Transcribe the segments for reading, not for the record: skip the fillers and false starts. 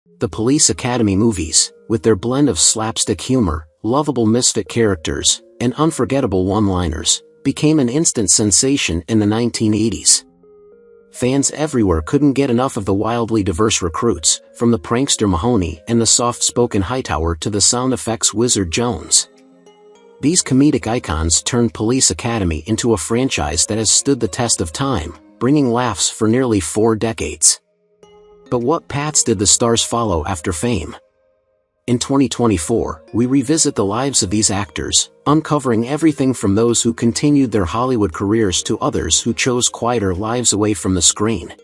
The Police Academy movies, with their blend of slapstick humor, lovable misfit characters, and unforgettable one-liners, became an instant sensation in the 1980s. Fans everywhere couldn't get enough of the wildly diverse recruits, from the prankster Mahoney and the soft-spoken Hightower to the sound effects wizard Jones. These comedic icons turned Police Academy into a franchise that has stood the test of time, bringing laughs for nearly 4 decades. But what paths did the stars follow after fame? In 2024, we revisit the lives of these actors, uncovering everything from those who continued their Hollywood careers to others who chose quieter lives away from the screen.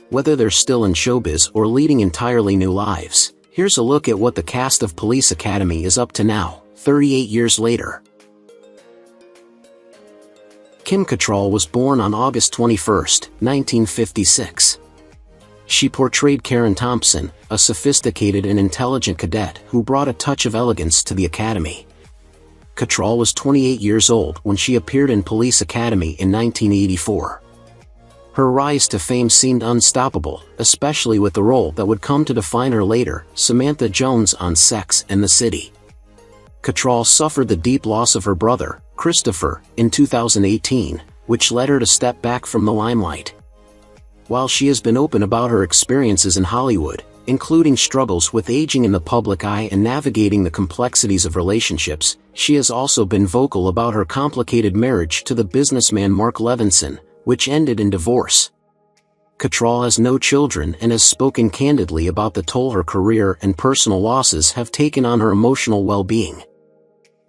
Whether they're still in showbiz or leading entirely new lives, here's a look at what the cast of Police Academy is up to now, 38 years later. Kim Cattrall was born on August 21, 1956. She portrayed Karen Thompson, a sophisticated and intelligent cadet who brought a touch of elegance to the academy. Cattrall was 28 years old when she appeared in Police Academy in 1984. Her rise to fame seemed unstoppable, especially with the role that would come to define her later, Samantha Jones on Sex and the City. Cattrall suffered the deep loss of her brother, Christopher, in 2018, which led her to step back from the limelight. While she has been open about her experiences in Hollywood, including struggles with aging in the public eye and navigating the complexities of relationships, she has also been vocal about her complicated marriage to the businessman Mark Levinson, which ended in divorce. Cattrall has no children and has spoken candidly about the toll her career and personal losses have taken on her emotional well-being.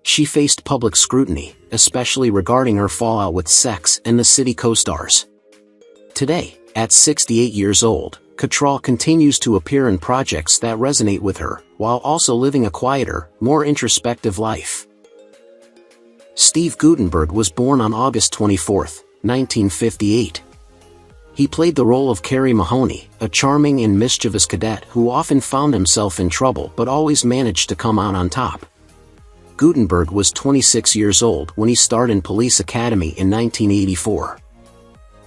She faced public scrutiny, especially regarding her fallout with Sex and the City co-stars. Today, at 68 years old, Cattrall continues to appear in projects that resonate with her, while also living a quieter, more introspective life. Steve Guttenberg was born on August 24, 1958. He played the role of Carrie Mahoney, a charming and mischievous cadet who often found himself in trouble but always managed to come out on top. Guttenberg was 26 years old when he starred in Police Academy in 1984.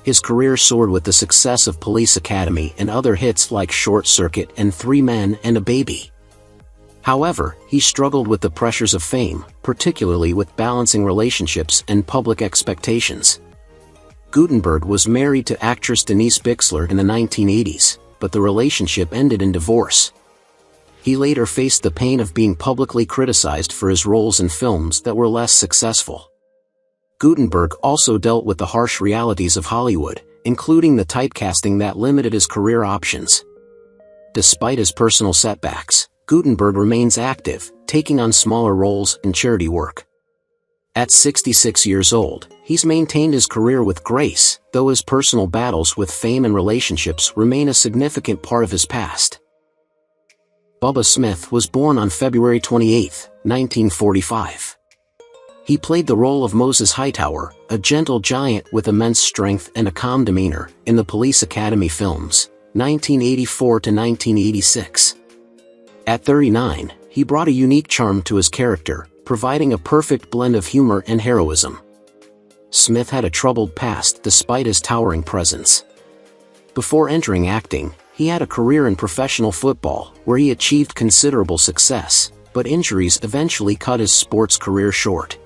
His career soared with the success of Police Academy and other hits like Short Circuit and 3 Men and a Baby. However, he struggled with the pressures of fame, particularly with balancing relationships and public expectations. Guttenberg was married to actress Denise Bixler in the 1980s, but the relationship ended in divorce. He later faced the pain of being publicly criticized for his roles in films that were less successful. Guttenberg also dealt with the harsh realities of Hollywood, including the typecasting that limited his career options. Despite his personal setbacks, Guttenberg remains active, taking on smaller roles and charity work. At 66 years old, he's maintained his career with grace, though his personal battles with fame and relationships remain a significant part of his past. Bubba Smith was born on February 28, 1945. He played the role of Moses Hightower, a gentle giant with immense strength and a calm demeanor, in the Police Academy films, 1984 to 1986. At 39, he brought a unique charm to his character, providing a perfect blend of humor and heroism. Smith had a troubled past despite his towering presence. Before entering acting, he had a career in professional football, where he achieved considerable success, but injuries eventually cut his sports career short.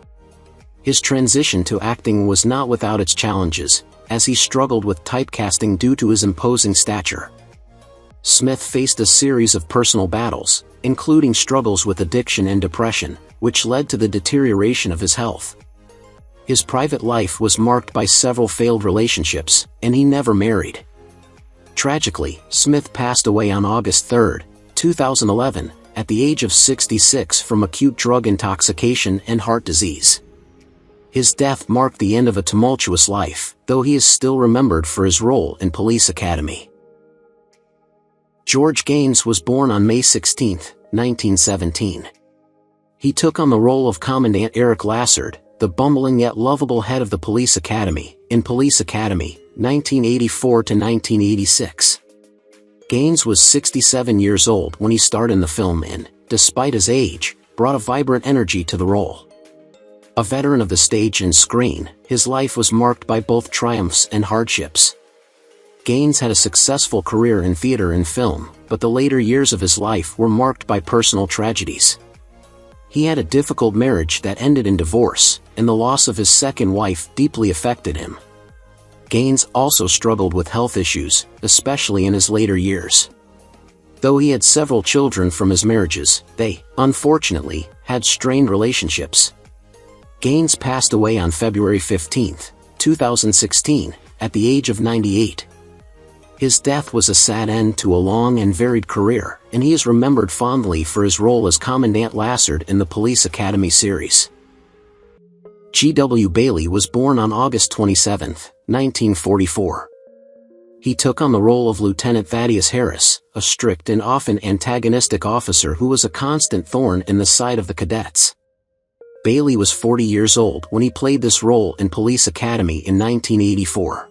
His transition to acting was not without its challenges, as he struggled with typecasting due to his imposing stature. Smith faced a series of personal battles, including struggles with addiction and depression, which led to the deterioration of his health. His private life was marked by several failed relationships, and he never married. Tragically, Smith passed away on August 3, 2011, at the age of 66 from acute drug intoxication and heart disease. His death marked the end of a tumultuous life, though he is still remembered for his role in Police Academy. George Gaynes was born on May 16, 1917. He took on the role of Commandant Eric Lassard, the bumbling yet lovable head of the Police Academy, in Police Academy, 1984 to 1986. Gaynes was 67 years old when he starred in the film and, despite his age, brought a vibrant energy to the role. A veteran of the stage and screen, his life was marked by both triumphs and hardships. Gaynes had a successful career in theater and film, but the later years of his life were marked by personal tragedies. He had a difficult marriage that ended in divorce, and the loss of his second wife deeply affected him. Gaynes also struggled with health issues, especially in his later years. Though he had several children from his marriages, they, unfortunately, had strained relationships. Gaynes passed away on February 15, 2016, at the age of 98. His death was a sad end to a long and varied career, and he is remembered fondly for his role as Commandant Lassard in the Police Academy series. G.W. Bailey was born on August 27, 1944. He took on the role of Lieutenant Thaddeus Harris, a strict and often antagonistic officer who was a constant thorn in the side of the cadets. Bailey was 40 years old when he played this role in Police Academy in 1984.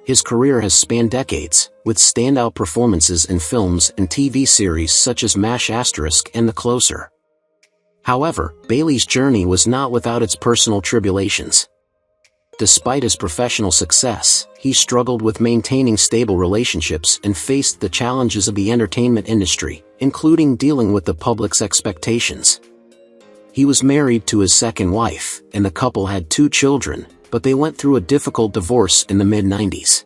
His career has spanned decades, with standout performances in films and TV series such as MASH** and The Closer. However, Bailey's journey was not without its personal tribulations. Despite his professional success, he struggled with maintaining stable relationships and faced the challenges of the entertainment industry, including dealing with the public's expectations. He was married to his second wife, and the couple had 2 children, but they went through a difficult divorce in the mid-90s.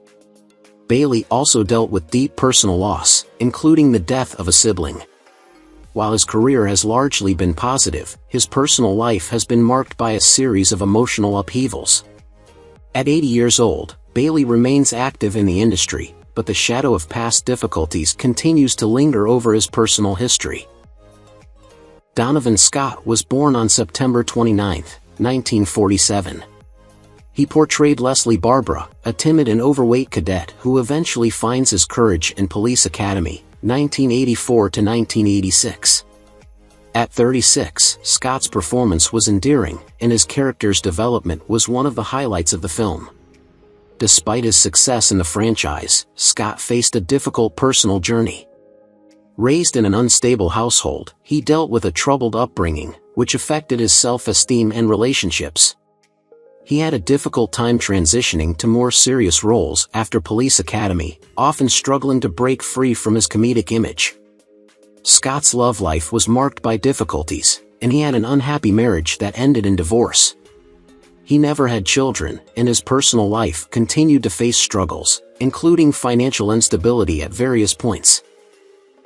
Bailey also dealt with deep personal loss, including the death of a sibling. While his career has largely been positive, his personal life has been marked by a series of emotional upheavals. At 80 years old, Bailey remains active in the industry, but the shadow of past difficulties continues to linger over his personal history. Donovan Scott was born on September 29, 1947. He portrayed Leslie Barbara, a timid and overweight cadet who eventually finds his courage in Police Academy, 1984 to 1986. At 36, Scott's performance was endearing, and his character's development was one of the highlights of the film. Despite his success in the franchise, Scott faced a difficult personal journey. Raised in an unstable household, he dealt with a troubled upbringing, which affected his self-esteem and relationships. He had a difficult time transitioning to more serious roles after Police Academy, often struggling to break free from his comedic image. Scott's love life was marked by difficulties, and he had an unhappy marriage that ended in divorce. He never had children, and his personal life continued to face struggles, including financial instability at various points.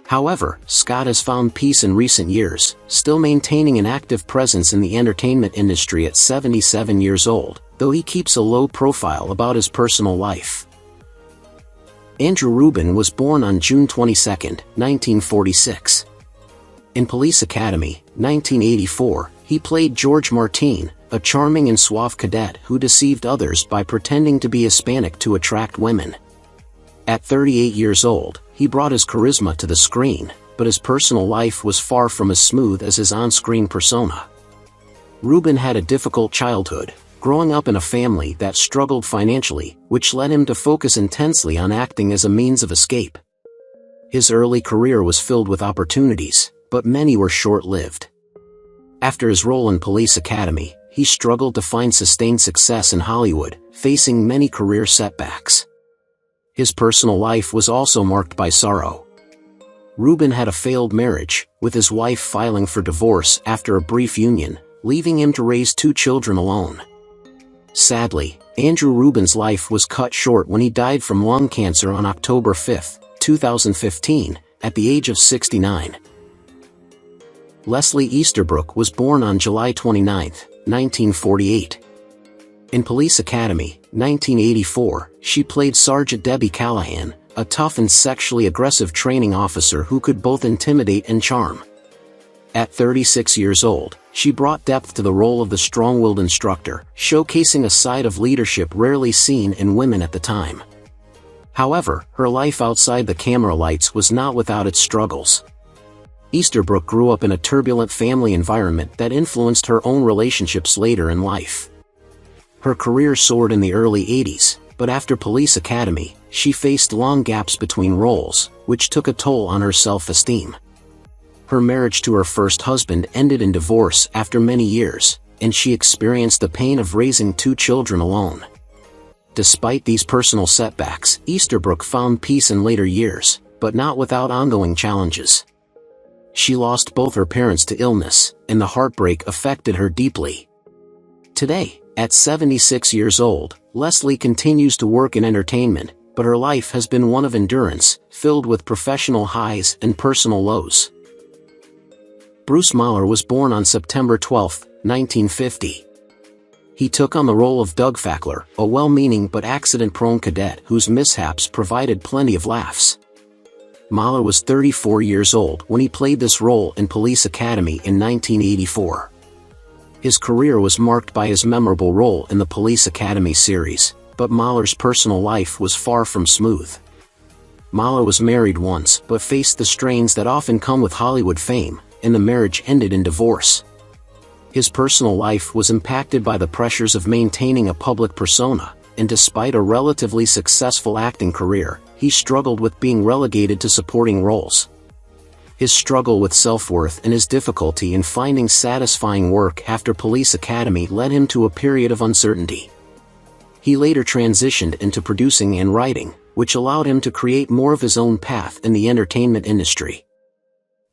However, Scott has found peace in recent years, still maintaining an active presence in the entertainment industry at 77 years old, though he keeps a low profile about his personal life. Andrew Rubin was born on June 22, 1946. In Police Academy, 1984, he played George Martin, a charming and suave cadet who deceived others by pretending to be Hispanic to attract women. At 38 years old, he brought his charisma to the screen, but his personal life was far from as smooth as his on-screen persona. Rubin had a difficult childhood, growing up in a family that struggled financially, which led him to focus intensely on acting as a means of escape. His early career was filled with opportunities, but many were short-lived. After his role in Police Academy, he struggled to find sustained success in Hollywood, facing many career setbacks. His personal life was also marked by sorrow. Rubin had a failed marriage, with his wife filing for divorce after a brief union, leaving him to raise 2 children alone. Sadly, Andrew Rubin's life was cut short when he died from lung cancer on October 5, 2015, at the age of 69. Leslie Easterbrook was born on July 29, 1948. In Police Academy, 1984, she played Sergeant Debbie Callahan, a tough and sexually aggressive training officer who could both intimidate and charm. At 36 years old, she brought depth to the role of the strong-willed instructor, showcasing a side of leadership rarely seen in women at the time. However, her life outside the camera lights was not without its struggles. Easterbrook grew up in a turbulent family environment that influenced her own relationships later in life. Her career soared in the early 80s, but after Police Academy, she faced long gaps between roles, which took a toll on her self-esteem. Her marriage to her first husband ended in divorce after many years, and she experienced the pain of raising 2 children alone. Despite these personal setbacks, Easterbrook found peace in later years, but not without ongoing challenges. She lost both her parents to illness, and the heartbreak affected her deeply. Today, at 76 years old, Leslie continues to work in entertainment, but her life has been one of endurance, filled with professional highs and personal lows. Bruce Mahler was born on September 12, 1950. He took on the role of Doug Fackler, a well-meaning but accident-prone cadet whose mishaps provided plenty of laughs. Mahler was 34 years old when he played this role in Police Academy in 1984. His career was marked by his memorable role in the Police Academy series, but Mahler's personal life was far from smooth. Mahler was married once but faced the strains that often come with Hollywood fame, and the marriage ended in divorce. His personal life was impacted by the pressures of maintaining a public persona, and despite a relatively successful acting career, he struggled with being relegated to supporting roles. His struggle with self-worth and his difficulty in finding satisfying work after Police Academy led him to a period of uncertainty. He later transitioned into producing and writing, which allowed him to create more of his own path in the entertainment industry.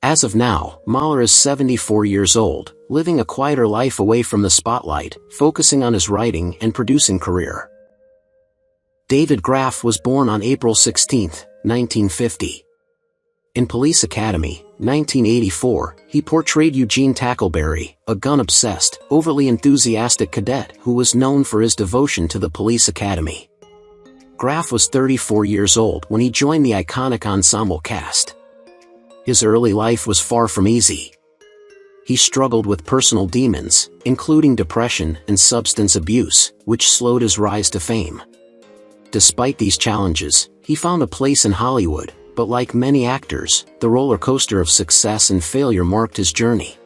As of now, Mahler is 74 years old, living a quieter life away from the spotlight, focusing on his writing and producing career. David Graf was born on April 16, 1950. In Police Academy, 1984, he portrayed Eugene Tackleberry, a gun-obsessed, overly enthusiastic cadet who was known for his devotion to the Police Academy. Graf was 34 years old when he joined the iconic ensemble cast. His early life was far from easy. He struggled with personal demons, including depression and substance abuse, which slowed his rise to fame. Despite these challenges, he found a place in Hollywood, but like many actors, the roller coaster of success and failure marked his journey.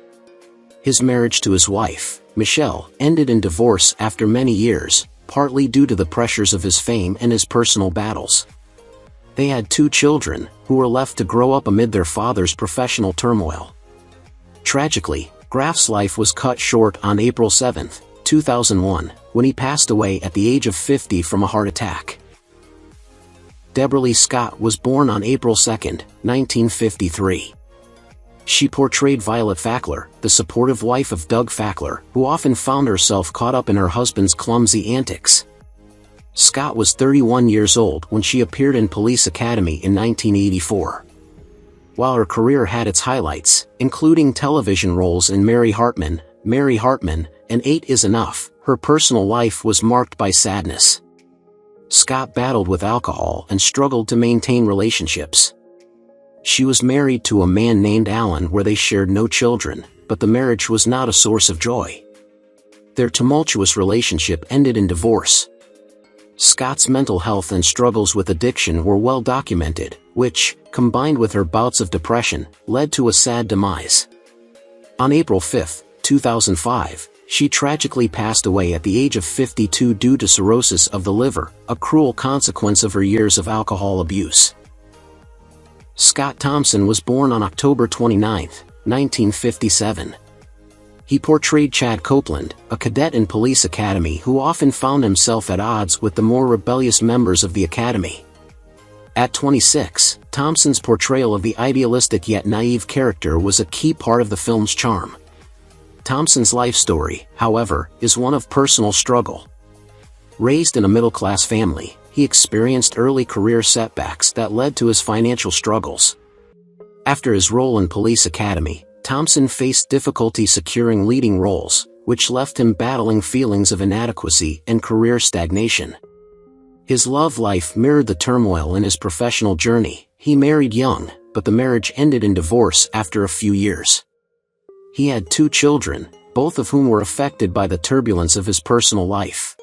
His marriage to his wife, Michelle, ended in divorce after many years, partly due to the pressures of his fame and his personal battles. They had 2 children, who were left to grow up amid their father's professional turmoil. Tragically, Graf's life was cut short on April 7, 2001, when he passed away at the age of 50 from a heart attack. Debralee Scott was born on April 2, 1953. She portrayed Violet Fackler, the supportive wife of Doug Fackler, who often found herself caught up in her husband's clumsy antics. Scott was 31 years old when she appeared in Police Academy in 1984. While her career had its highlights, including television roles in Mary Hartman, and 8 is Enough, her personal life was marked by sadness. Scott battled with alcohol and struggled to maintain relationships. She was married to a man named Alan where they shared no children, but the marriage was not a source of joy. Their tumultuous relationship ended in divorce. Scott's mental health and struggles with addiction were well documented, which, combined with her bouts of depression, led to a sad demise. On April 5, 2005, she tragically passed away at the age of 52 due to cirrhosis of the liver, a cruel consequence of her years of alcohol abuse. Scott Thompson was born on October 29, 1957. He portrayed Chad Copeland, a cadet in Police Academy who often found himself at odds with the more rebellious members of the academy. At 26, Thompson's portrayal of the idealistic yet naive character was a key part of the film's charm. Thompson's life story, however, is one of personal struggle. Raised in a middle-class family, he experienced early career setbacks that led to his financial struggles. After his role in Police Academy, Thompson faced difficulty securing leading roles, which left him battling feelings of inadequacy and career stagnation. His love life mirrored the turmoil in his professional journey. He married young, but the marriage ended in divorce after a few years. He had 2 children, both of whom were affected by the turbulence of his personal life.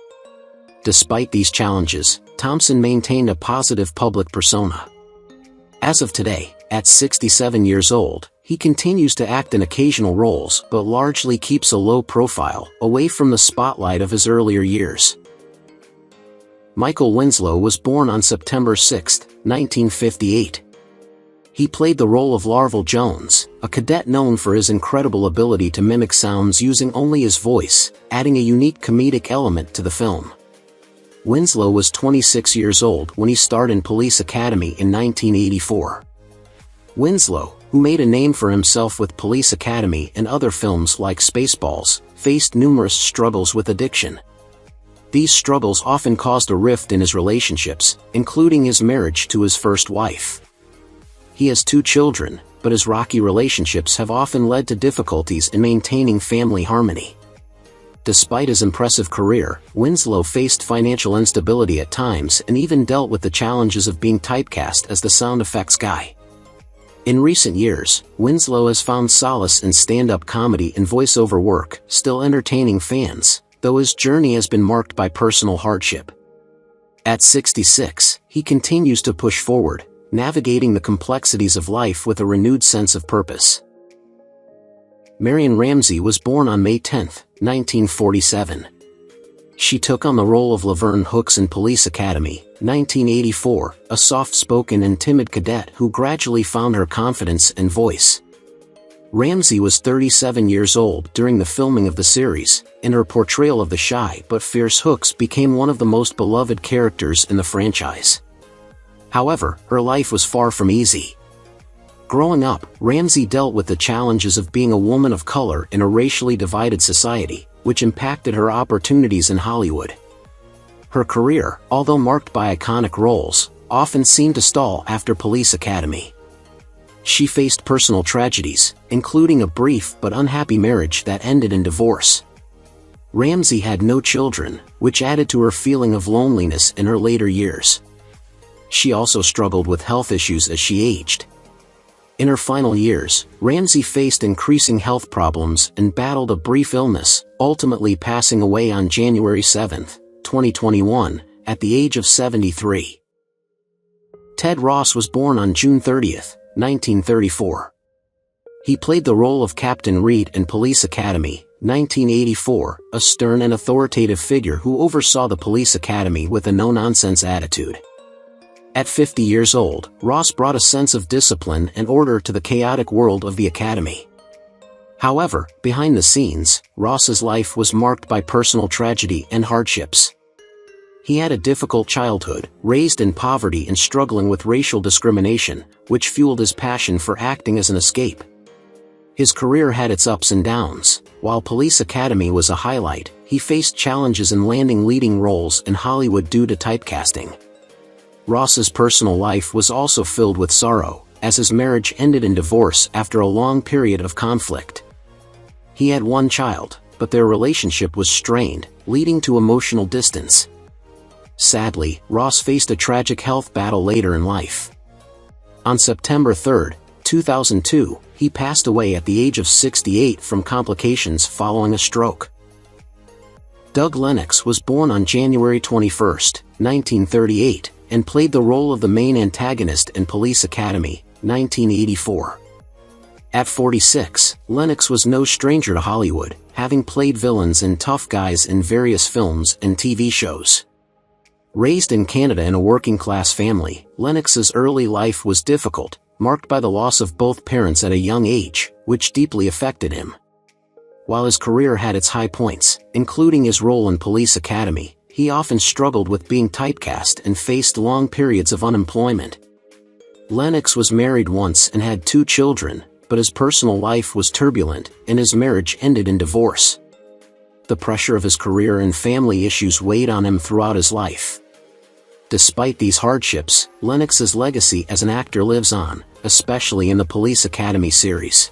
Despite these challenges, Thompson maintained a positive public persona. As of today, at 67 years old, he continues to act in occasional roles but largely keeps a low profile, away from the spotlight of his earlier years. Michael Winslow was born on September 6, 1958. He played the role of Larval Jones, a cadet known for his incredible ability to mimic sounds using only his voice, adding a unique comedic element to the film. Winslow was 26 years old when he starred in Police Academy in 1984. Winslow, who made a name for himself with Police Academy and other films like Spaceballs, faced numerous struggles with addiction. These struggles often caused a rift in his relationships, including his marriage to his first wife. He has 2 children, but his rocky relationships have often led to difficulties in maintaining family harmony. Despite his impressive career, Winslow faced financial instability at times and even dealt with the challenges of being typecast as the sound effects guy. In recent years, Winslow has found solace in stand-up comedy and voiceover work, still entertaining fans, though his journey has been marked by personal hardship. At 66, he continues to push forward, navigating the complexities of life with a renewed sense of purpose. Marion Ramsey was born on May 10, 1947. She took on the role of Laverne Hooks in Police Academy, 1984, a soft-spoken and timid cadet who gradually found her confidence and voice. Ramsey was 37 years old during the filming of the series, and her portrayal of the shy but fierce Hooks became one of the most beloved characters in the franchise. However, her life was far from easy. Growing up, Ramsey dealt with the challenges of being a woman of color in a racially divided society, which impacted her opportunities in Hollywood. Her career, although marked by iconic roles, often seemed to stall after Police Academy. She faced personal tragedies, including a brief but unhappy marriage that ended in divorce. Ramsey had no children, which added to her feeling of loneliness in her later years. She also struggled with health issues as she aged. In her final years, Ramsey faced increasing health problems and battled a brief illness, ultimately passing away on January 7, 2021, at the age of 73. Ted Ross was born on June 30, 1934. He played the role of Captain Reed in Police Academy, 1984, a stern and authoritative figure who oversaw the Police Academy with a no-nonsense attitude. At 50 years old, Ross brought a sense of discipline and order to the chaotic world of the Academy. However, behind the scenes, Ross's life was marked by personal tragedy and hardships. He had a difficult childhood, raised in poverty and struggling with racial discrimination, which fueled his passion for acting as an escape. His career had its ups and downs. While Police Academy was a highlight, he faced challenges in landing leading roles in Hollywood due to typecasting. Ross's personal life was also filled with sorrow, as his marriage ended in divorce after a long period of conflict. He had 1 child, but their relationship was strained, leading to emotional distance. Sadly, Ross faced a tragic health battle later in life. On September 3, 2002, he passed away at the age of 68 from complications following a stroke. Doug Lennox was born on January 21, 1938, and played the role of the main antagonist in Police Academy, 1984. At 46, Lennox was no stranger to Hollywood, having played villains and tough guys in various films and TV shows. Raised in Canada in a working-class family, Lennox's early life was difficult, marked by the loss of both parents at a young age, which deeply affected him. While his career had its high points, including his role in Police Academy, he often struggled with being typecast and faced long periods of unemployment. Lennox was married once and had 2 children, but his personal life was turbulent, and his marriage ended in divorce. The pressure of his career and family issues weighed on him throughout his life. Despite these hardships, Lennox's legacy as an actor lives on, especially in the Police Academy series.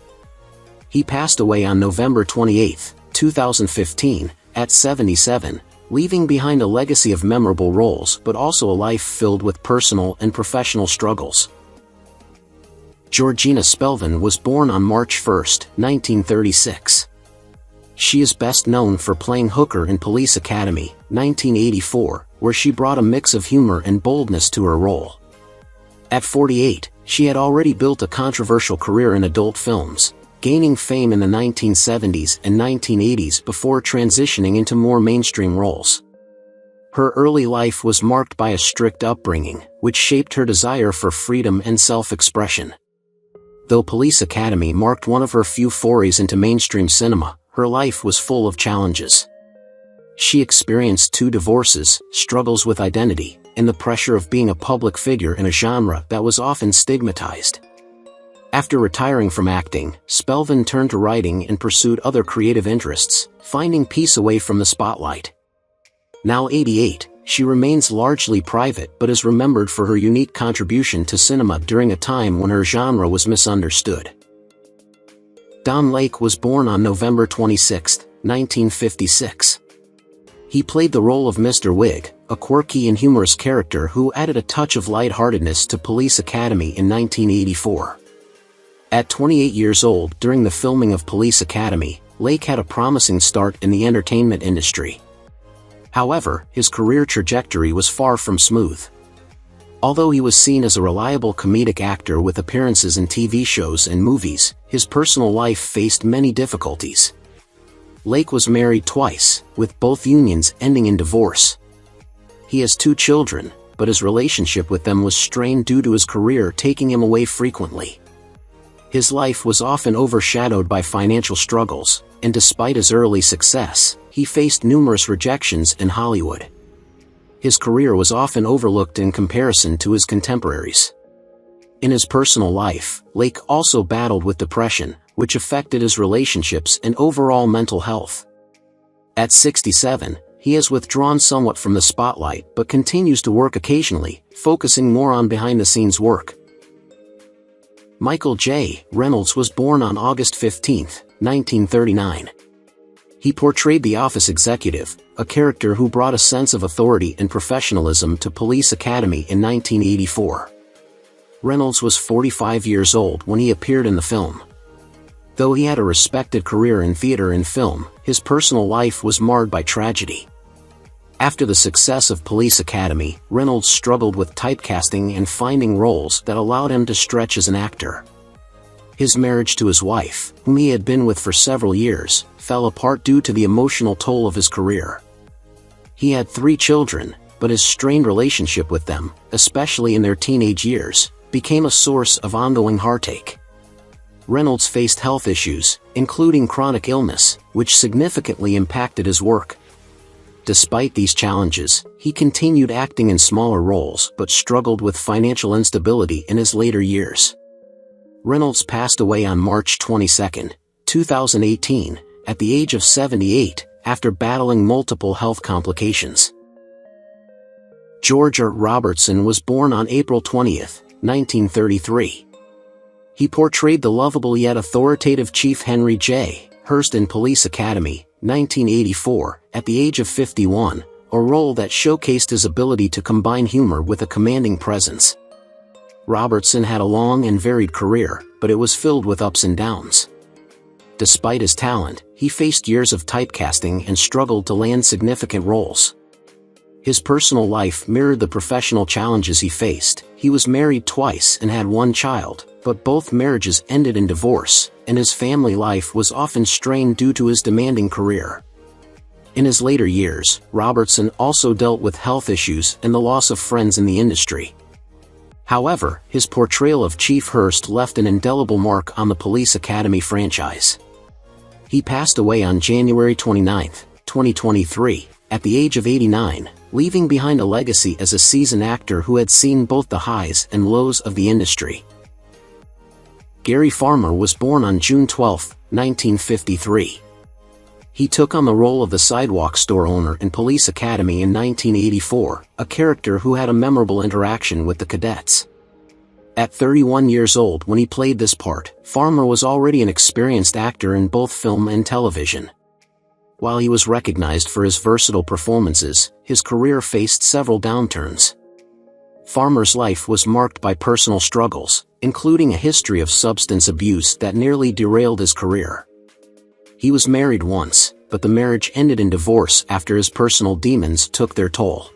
He passed away on November 28, 2015, at 77, leaving behind a legacy of memorable roles but also a life filled with personal and professional struggles. Georgina Spelvin was born on March 1, 1936. She is best known for playing Hooker in Police Academy, 1984, where she brought a mix of humor and boldness to her role. At 48, she had already built a controversial career in adult films, gaining fame in the 1970s and 1980s before transitioning into more mainstream roles. Her early life was marked by a strict upbringing, which shaped her desire for freedom and self-expression. Though Police Academy marked one of her few forays into mainstream cinema, her life was full of challenges. She experienced 2 divorces, struggles with identity, and the pressure of being a public figure in a genre that was often stigmatized. After retiring from acting, Spelvin turned to writing and pursued other creative interests, finding peace away from the spotlight. Now 88, she remains largely private but is remembered for her unique contribution to cinema during a time when her genre was misunderstood. Don Lake was born on November 26, 1956. He played the role of Mr. Wig, a quirky and humorous character who added a touch of lightheartedness to Police Academy in 1984. At 28 years old during the filming of Police Academy, Lake had a promising start in the entertainment industry. However, his career trajectory was far from smooth. Although he was seen as a reliable comedic actor with appearances in TV shows and movies, his personal life faced many difficulties. Lake was married twice, with both unions ending in divorce. He has 2 children, but his relationship with them was strained due to his career taking him away frequently. His life was often overshadowed by financial struggles, and despite his early success, he faced numerous rejections in Hollywood. His career was often overlooked in comparison to his contemporaries. In his personal life, Lake also battled with depression, which affected his relationships and overall mental health. At 67, he has withdrawn somewhat from the spotlight but continues to work occasionally, focusing more on behind-the-scenes work. Michael J. Reynolds was born on August 15, 1939. He portrayed the office executive, a character who brought a sense of authority and professionalism to Police Academy in 1984. Reynolds was 45 years old when he appeared in the film. Though he had a respected career in theater and film, his personal life was marred by tragedy. After the success of Police Academy, Reynolds struggled with typecasting and finding roles that allowed him to stretch as an actor. His marriage to his wife, whom he had been with for several years, fell apart due to the emotional toll of his career. He had 3 children, but his strained relationship with them, especially in their teenage years, became a source of ongoing heartache. Reynolds faced health issues, including chronic illness, which significantly impacted his work. Despite these challenges, he continued acting in smaller roles but struggled with financial instability in his later years. Reynolds passed away on March 22, 2018, at the age of 78, after battling multiple health complications. Georgia Robertson was born on April 20, 1933. He portrayed the lovable yet authoritative Chief Henry J. Hurst in Police Academy, 1984, at the age of 51, a role that showcased his ability to combine humor with a commanding presence. Robertson had a long and varied career, but it was filled with ups and downs. Despite his talent, he faced years of typecasting and struggled to land significant roles. His personal life mirrored the professional challenges he faced. He was married twice and had 1 child, but both marriages ended in divorce, and his family life was often strained due to his demanding career. In his later years, Robertson also dealt with health issues and the loss of friends in the industry. However, his portrayal of Chief Hurst left an indelible mark on the Police Academy franchise. He passed away on January 29, 2023, at the age of 89, leaving behind a legacy as a seasoned actor who had seen both the highs and lows of the industry. Gary Farmer was born on June 12, 1953. He took on the role of the sidewalk store owner in Police Academy in 1984, a character who had a memorable interaction with the cadets. At 31 years old when he played this part, Farmer was already an experienced actor in both film and television. While he was recognized for his versatile performances, his career faced several downturns. Farmer's life was marked by personal struggles, including a history of substance abuse that nearly derailed his career. He was married once, but the marriage ended in divorce after his personal demons took their toll.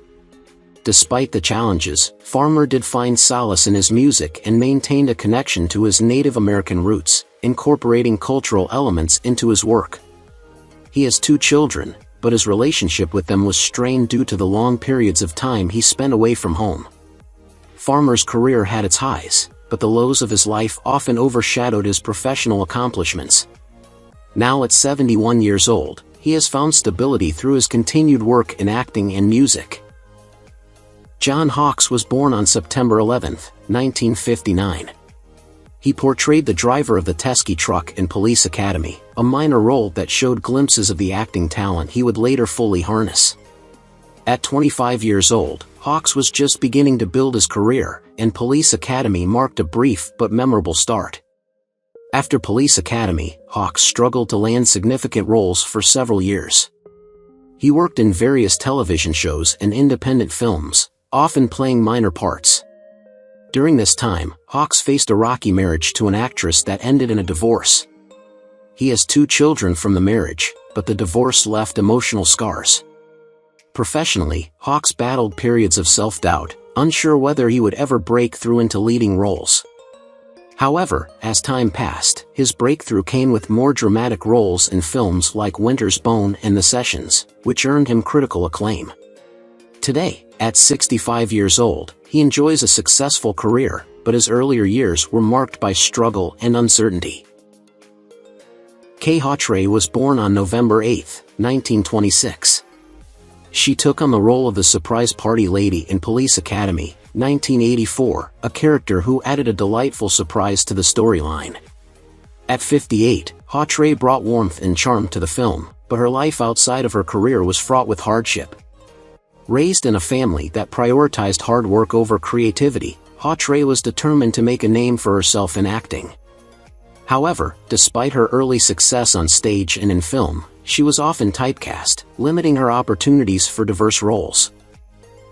Despite the challenges, Farmer did find solace in his music and maintained a connection to his Native American roots, incorporating cultural elements into his work. He has 2 children, but his relationship with them was strained due to the long periods of time he spent away from home. Farmer's career had its highs, but the lows of his life often overshadowed his professional accomplishments. Now at 71 years old, he has found stability through his continued work in acting and music. John Hawkes was born on September 11, 1959. He portrayed the driver of the Teskey truck in Police Academy, a minor role that showed glimpses of the acting talent he would later fully harness. At 25 years old, Hawks was just beginning to build his career, and Police Academy marked a brief but memorable start. After Police Academy, Hawks struggled to land significant roles for several years. He worked in various television shows and independent films, often playing minor parts. During this time, Hawks faced a rocky marriage to an actress that ended in a divorce. He has 2 children from the marriage, but the divorce left emotional scars. Professionally, Hawks battled periods of self-doubt, unsure whether he would ever break through into leading roles. However, as time passed, his breakthrough came with more dramatic roles in films like Winter's Bone and The Sessions, which earned him critical acclaim. Today, at 65 years old, he enjoys a successful career, but his earlier years were marked by struggle and uncertainty. Kay Hawtrey was born on November 8, 1926. She took on the role of the surprise party lady in Police Academy, 1984, a character who added a delightful surprise to the storyline. At 58, Hawtrey brought warmth and charm to the film, but her life outside of her career was fraught with hardship. Raised in a family that prioritized hard work over creativity, Hawtrey was determined to make a name for herself in acting. However, despite her early success on stage and in film, she was often typecast, limiting her opportunities for diverse roles.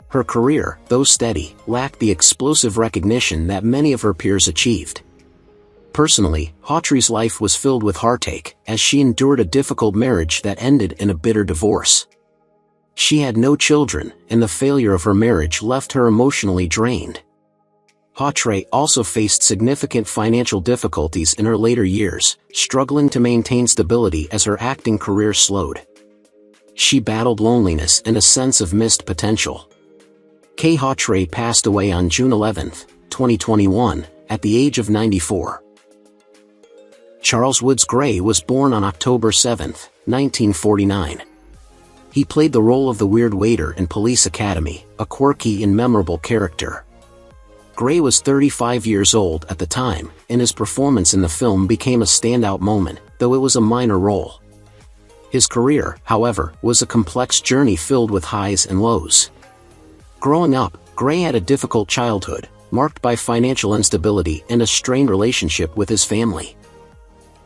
Her career, though steady, lacked the explosive recognition that many of her peers achieved. Personally, Hawtrey's life was filled with heartache, as she endured a difficult marriage that ended in a bitter divorce. She had no children, and the failure of her marriage left her emotionally drained. Hawtrey also faced significant financial difficulties in her later years, struggling to maintain stability as her acting career slowed. She battled loneliness and a sense of missed potential. Kay Hawtrey passed away on June 11, 2021, at the age of 94. Charles Woods Gray was born on October 7, 1949. He played the role of the weird waiter in Police Academy, a quirky and memorable character. Gray was 35 years old at the time, and his performance in the film became a standout moment, though it was a minor role. His career, however, was a complex journey filled with highs and lows. Growing up, Gray had a difficult childhood, marked by financial instability and a strained relationship with his family.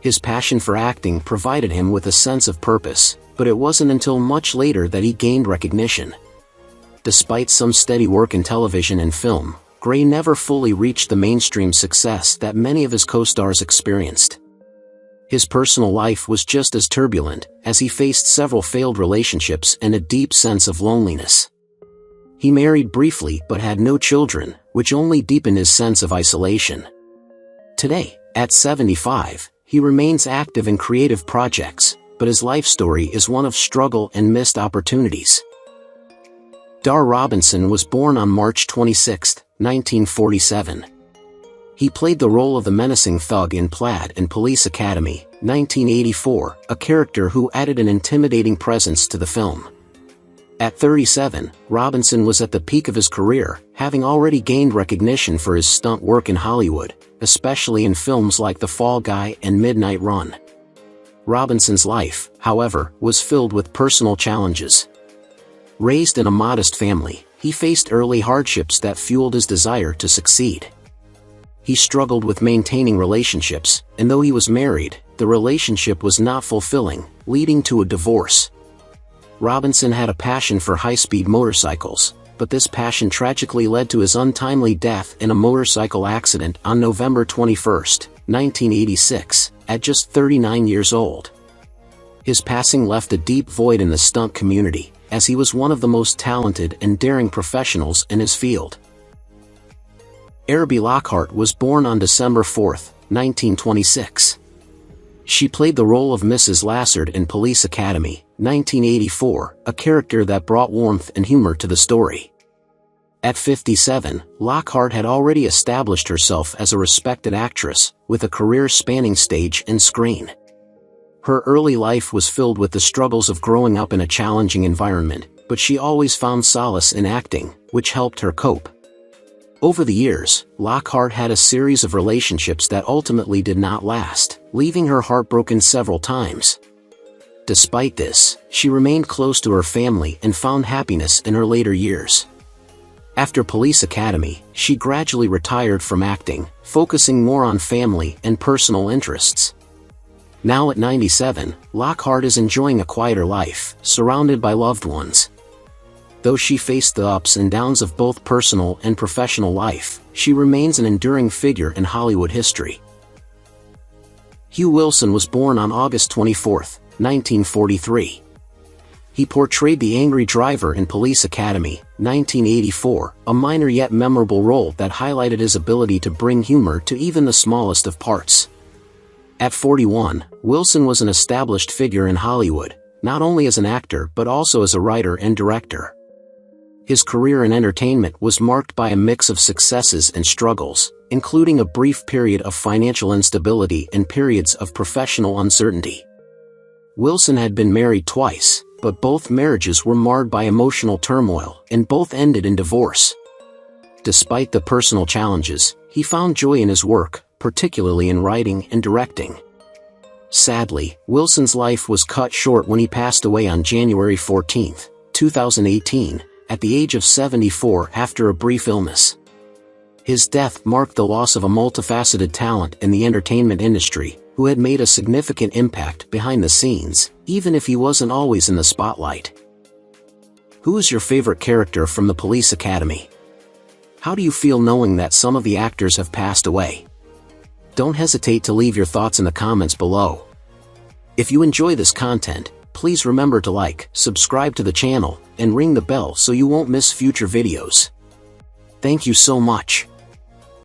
His passion for acting provided him with a sense of purpose, but it wasn't until much later that he gained recognition. Despite some steady work in television and film, Gray never fully reached the mainstream success that many of his co-stars experienced. His personal life was just as turbulent, as he faced several failed relationships and a deep sense of loneliness. He married briefly but had no children, which only deepened his sense of isolation. Today, at 75, he remains active in creative projects, but his life story is one of struggle and missed opportunities. Dar Robinson was born on March 26, 1947. He played the role of the menacing thug in Plaid and Police Academy, 1984, a character who added an intimidating presence to the film. At 37, Robinson was at the peak of his career, having already gained recognition for his stunt work in Hollywood, especially in films like The Fall Guy and Midnight Run. Robinson's life, however, was filled with personal challenges. Raised in a modest family, he faced early hardships that fueled his desire to succeed. He struggled with maintaining relationships, and though he was married, the relationship was not fulfilling, leading to a divorce. Robinson had a passion for high-speed motorcycles, but this passion tragically led to his untimely death in a motorcycle accident on November 21, 1986, at just 39 years old. His passing left a deep void in the stunt community, as he was one of the most talented and daring professionals in his field. Araby Lockhart was born on December 4, 1926. She played the role of Mrs. Lassard in Police Academy, 1984, a character that brought warmth and humor to the story. At 57, Lockhart had already established herself as a respected actress, with a career spanning stage and screen. Her early life was filled with the struggles of growing up in a challenging environment, but she always found solace in acting, which helped her cope. Over the years, Lockhart had a series of relationships that ultimately did not last, leaving her heartbroken several times. Despite this, she remained close to her family and found happiness in her later years. After Police Academy, she gradually retired from acting, focusing more on family and personal interests. Now at 97, Lockhart is enjoying a quieter life, surrounded by loved ones. Though she faced the ups and downs of both personal and professional life, she remains an enduring figure in Hollywood history. Hugh Wilson was born on August 24, 1943. He portrayed the angry driver in Police Academy, 1984, a minor yet memorable role that highlighted his ability to bring humor to even the smallest of parts. At 41, Wilson was an established figure in Hollywood, not only as an actor but also as a writer and director. His career in entertainment was marked by a mix of successes and struggles, including a brief period of financial instability and periods of professional uncertainty. Wilson had been married twice, but both marriages were marred by emotional turmoil and both ended in divorce. Despite the personal challenges, he found joy in his work, particularly in writing and directing. Sadly, Wilson's life was cut short when he passed away on January 14, 2018, at the age of 74 after a brief illness. His death marked the loss of a multifaceted talent in the entertainment industry, who had made a significant impact behind the scenes, even if he wasn't always in the spotlight. Who is your favorite character from the Police Academy? How do you feel knowing that some of the actors have passed away? Don't hesitate to leave your thoughts in the comments below. If you enjoy this content, please remember to like, subscribe to the channel, and ring the bell so you won't miss future videos. Thank you so much.